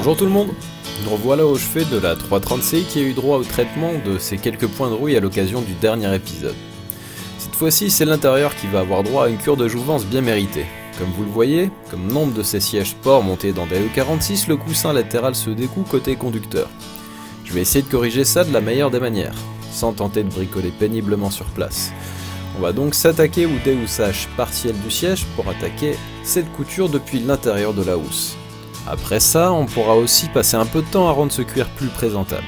Bonjour tout le monde. Nous revoilà au chevet de la 330CI qui a eu droit au traitement de ces quelques points de rouille à l'occasion du dernier épisode. Cette fois-ci, c'est l'intérieur qui va avoir droit à une cure de jouvence bien méritée. Comme vous le voyez, comme nombre de ces sièges sport montés dans des E46, le coussin latéral se découd côté conducteur. Je vais essayer de corriger ça de la meilleure des manières, sans tenter de bricoler péniblement sur place. On va donc s'attaquer au déhoussage partiel du siège pour attaquer cette couture depuis l'intérieur de la housse. Après ça, on pourra aussi passer un peu de temps à rendre ce cuir plus présentable.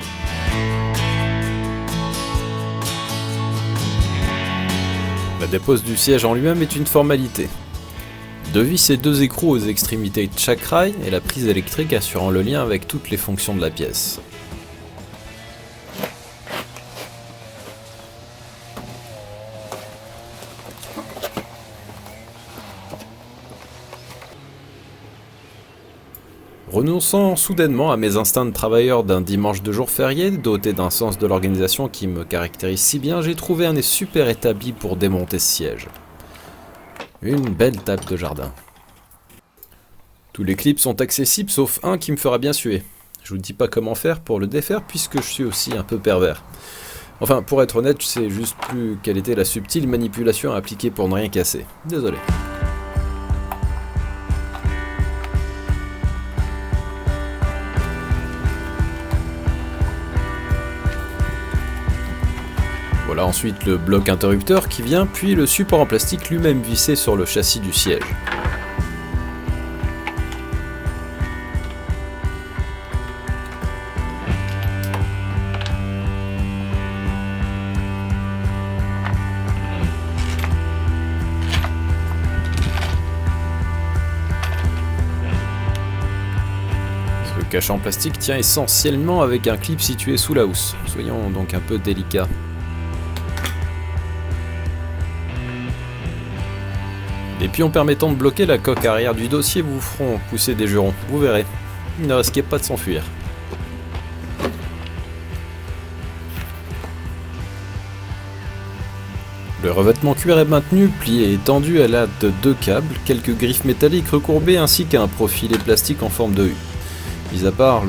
La dépose du siège en lui-même est une formalité. Deux vis et deux écrous aux extrémités de chaque rail et la prise électrique assurant le lien avec toutes les fonctions de la pièce. Renonçant soudainement à mes instincts de travailleur d'un dimanche de jour férié, doté d'un sens de l'organisation qui me caractérise si bien, j'ai trouvé un nez super établi pour démonter ce siège. Une belle table de jardin. Tous les clips sont accessibles sauf un qui me fera bien suer. Je vous dis pas comment faire pour le défaire puisque je suis aussi un peu pervers. Enfin, pour être honnête, je sais juste plus quelle était la subtile manipulation à appliquer pour ne rien casser. Désolé. Voilà ensuite le bloc interrupteur qui vient, puis le support en plastique lui-même vissé sur le châssis du siège. Ce cache en plastique tient essentiellement avec un clip situé sous la housse, soyons donc un peu délicats. Les pions permettant de bloquer la coque arrière du dossier vous feront pousser des jurons, vous verrez. Ne risquez pas de s'enfuir. Le revêtement cuir est maintenu, plié et tendu à l'aide de deux câbles, quelques griffes métalliques recourbées ainsi qu'un profilé plastique en forme de U. Mis à part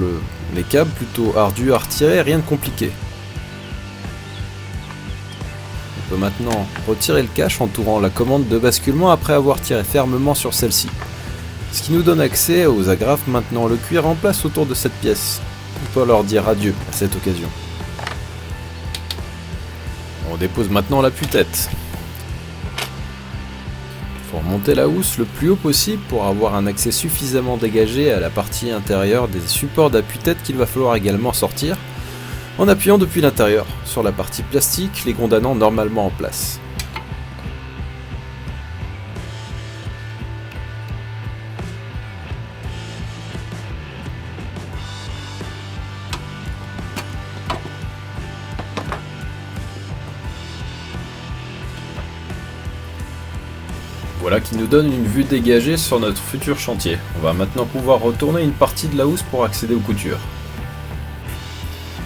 les câbles plutôt ardus à retirer, rien de compliqué. On peut maintenant retirer le cache entourant la commande de basculement après avoir tiré fermement sur celle-ci. Ce qui nous donne accès aux agrafes maintenant le cuir en place autour de cette pièce. On peut leur dire adieu à cette occasion. On dépose maintenant l'appui-tête. Il faut remonter la housse le plus haut possible pour avoir un accès suffisamment dégagé à la partie intérieure des supports d'appui-tête qu'il va falloir également sortir, en appuyant depuis l'intérieur, sur la partie plastique, les condamnant normalement en place. Voilà qui nous donne une vue dégagée sur notre futur chantier. On va maintenant pouvoir retourner une partie de la housse pour accéder aux coutures.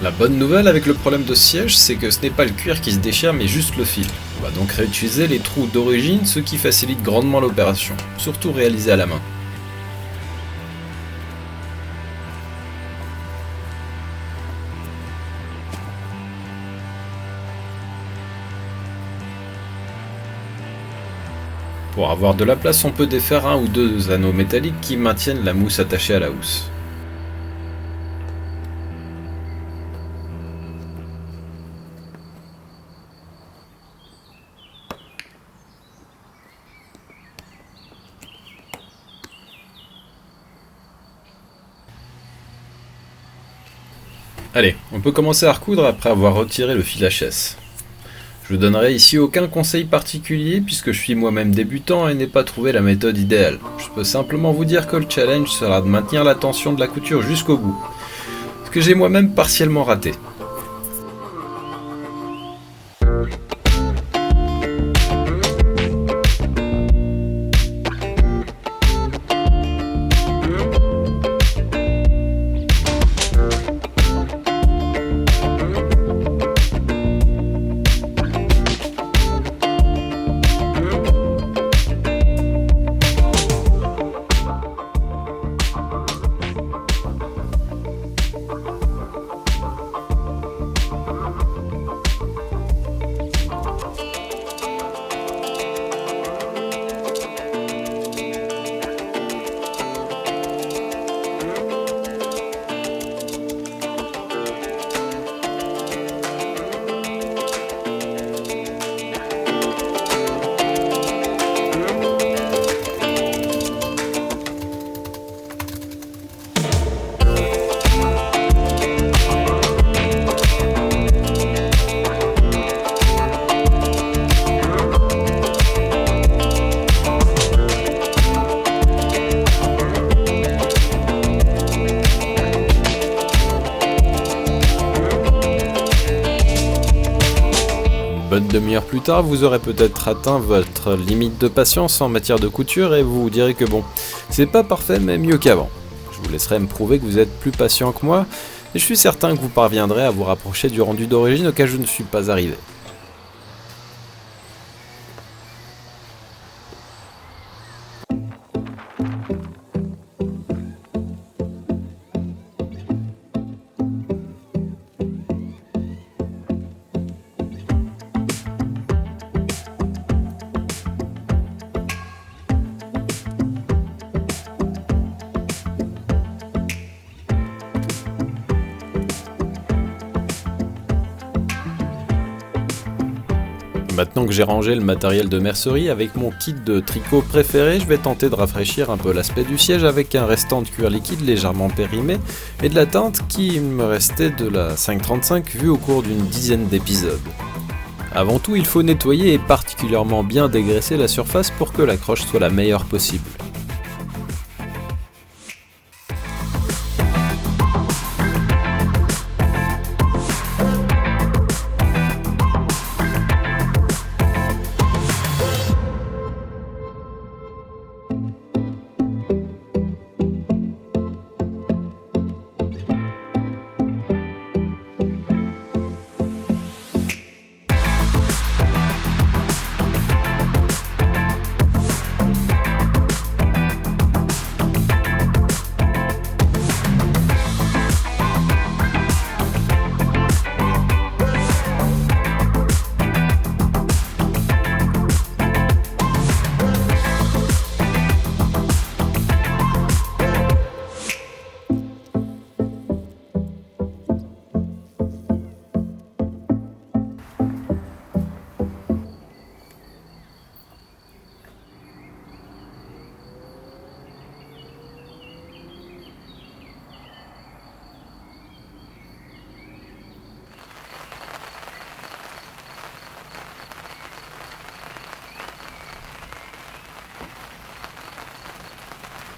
La bonne nouvelle avec le problème de siège, c'est que ce n'est pas le cuir qui se déchire mais juste le fil. On va donc réutiliser les trous d'origine, ce qui facilite grandement l'opération, surtout réalisée à la main. Pour avoir de la place, on peut défaire un ou deux anneaux métalliques qui maintiennent la mousse attachée à la housse. Allez, on peut commencer à recoudre après avoir retiré le fil HS. Je ne donnerai ici aucun conseil particulier puisque je suis moi-même débutant et n'ai pas trouvé la méthode idéale. Je peux simplement vous dire que le challenge sera de maintenir la tension de la couture jusqu'au bout, ce que j'ai moi-même partiellement raté. bonne demi-heure plus tard, vous aurez peut-être atteint votre limite de patience en matière de couture et vous vous direz que bon, c'est pas parfait mais mieux qu'avant. Je vous laisserai me prouver que vous êtes plus patient que moi et je suis certain que vous parviendrez à vous rapprocher du rendu d'origine auquel je ne suis pas arrivé. Maintenant que j'ai rangé le matériel de mercerie avec mon kit de tricot préféré, je vais tenter de rafraîchir un peu l'aspect du siège avec un restant de cuir liquide légèrement périmé et de la teinte qui me restait de la 535 vue au cours d'une dizaine d'épisodes. Avant tout, il faut nettoyer et particulièrement bien dégraisser la surface pour que l'accroche soit la meilleure possible.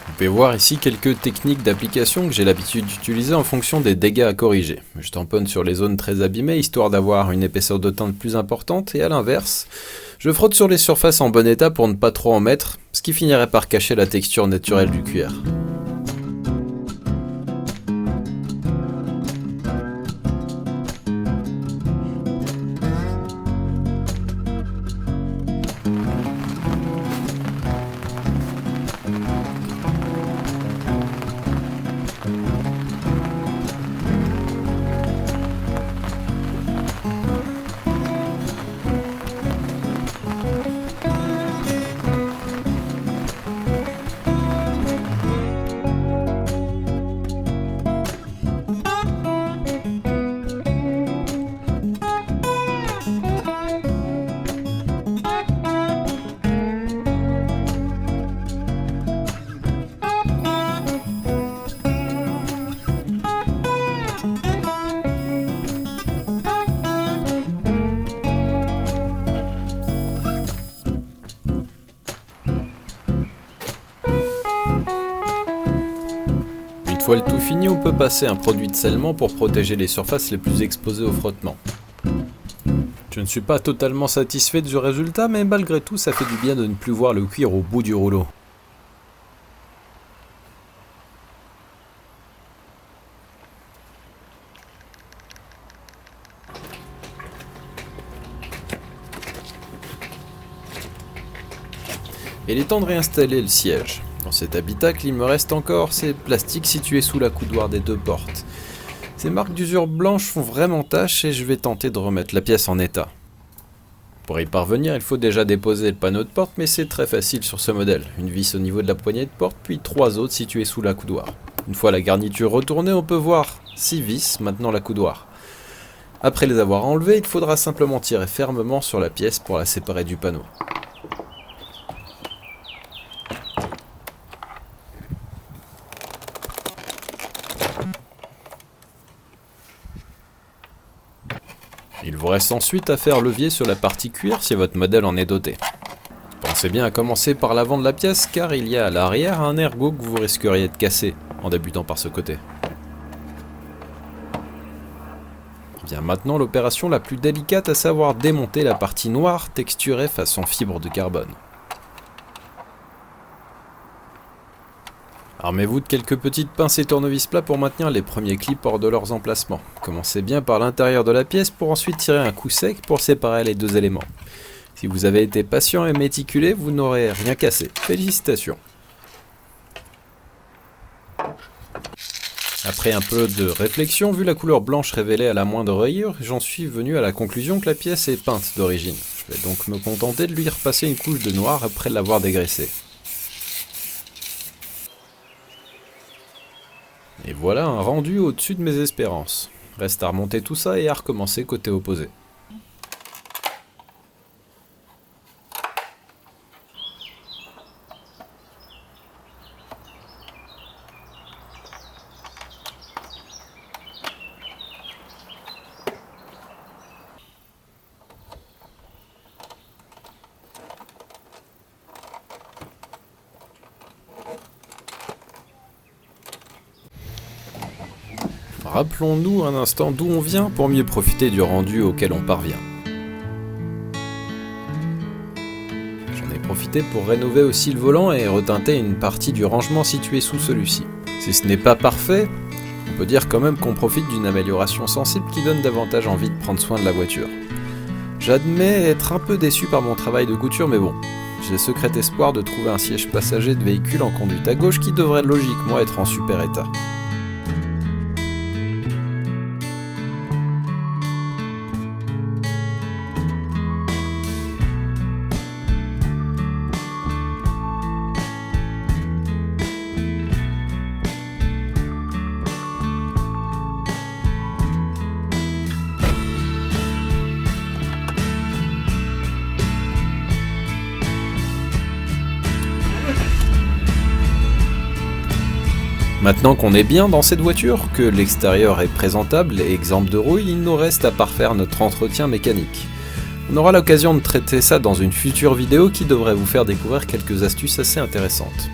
Vous pouvez voir ici quelques techniques d'application que j'ai l'habitude d'utiliser en fonction des dégâts à corriger. Je tamponne sur les zones très abîmées histoire d'avoir une épaisseur de teinte plus importante et à l'inverse, je frotte sur les surfaces en bon état pour ne pas trop en mettre, ce qui finirait par cacher la texture naturelle du cuir. Une fois le tout fini, on peut passer un produit de scellement pour protéger les surfaces les plus exposées au frottement. Je ne suis pas totalement satisfait du résultat, mais malgré tout, ça fait du bien de ne plus voir le cuir au bout du rouleau. Il est temps de réinstaller le siège. Dans cet habitacle, il me reste encore ces plastiques situés sous la coudoir des deux portes. Ces marques d'usure blanche font vraiment tache et je vais tenter de remettre la pièce en état. Pour y parvenir, il faut déjà déposer le panneau de porte, mais c'est très facile sur ce modèle. Une vis au niveau de la poignée de porte, puis 3 autres situées sous la coudoir. Une fois la garniture retournée, on peut voir 6 vis maintenant la coudoir. Après les avoir enlevées, il faudra simplement tirer fermement sur la pièce pour la séparer du panneau. Il vous reste ensuite à faire levier sur la partie cuir si votre modèle en est doté. Pensez bien à commencer par l'avant de la pièce car il y a à l'arrière un ergot que vous risqueriez de casser en débutant par ce côté. vient maintenant l'opération la plus délicate, à savoir démonter la partie noire texturée façon fibre de carbone. Armez-vous de quelques petites pinces et tournevis plats pour maintenir les premiers clips hors de leurs emplacements. Commencez bien par l'intérieur de la pièce pour ensuite tirer un coup sec pour séparer les deux éléments. Si vous avez été patient et méticulé, vous n'aurez rien cassé. Félicitations. Après un peu de réflexion, vu la couleur blanche révélée à la moindre rayure, j'en suis venu à la conclusion que la pièce est peinte d'origine. Je vais donc me contenter de lui repasser une couche de noir après l'avoir dégraissée. Et voilà un rendu au-dessus de mes espérances. Reste à remonter tout ça et à recommencer côté opposé. Rappelons-nous un instant d'où on vient pour mieux profiter du rendu auquel on parvient. J'en ai profité pour rénover aussi le volant et reteinter une partie du rangement situé sous celui-ci. Si ce n'est pas parfait, on peut dire quand même qu'on profite d'une amélioration sensible qui donne davantage envie de prendre soin de la voiture. J'admets être un peu déçu par mon travail de couture, mais bon, j'ai le secret espoir de trouver un siège passager de véhicule en conduite à gauche qui devrait logiquement être en super état. Maintenant qu'on est bien dans cette voiture, que l'extérieur est présentable et exempt de rouille, il nous reste à parfaire notre entretien mécanique. On aura l'occasion de traiter ça dans une future vidéo qui devrait vous faire découvrir quelques astuces assez intéressantes.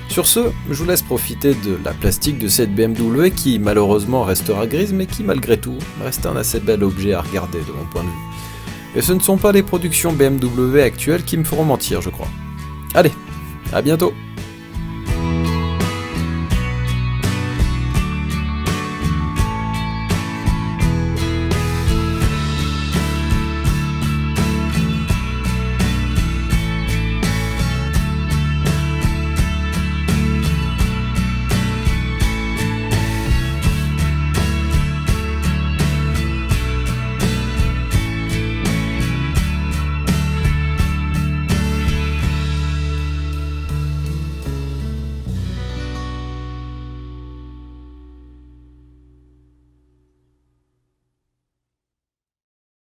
Sur ce, je vous laisse profiter de la plastique de cette BMW qui malheureusement restera grise, mais qui malgré tout reste un assez bel objet à regarder de mon point de vue. Et ce ne sont pas les productions BMW actuelles qui me feront mentir, je crois. Allez, à bientôt!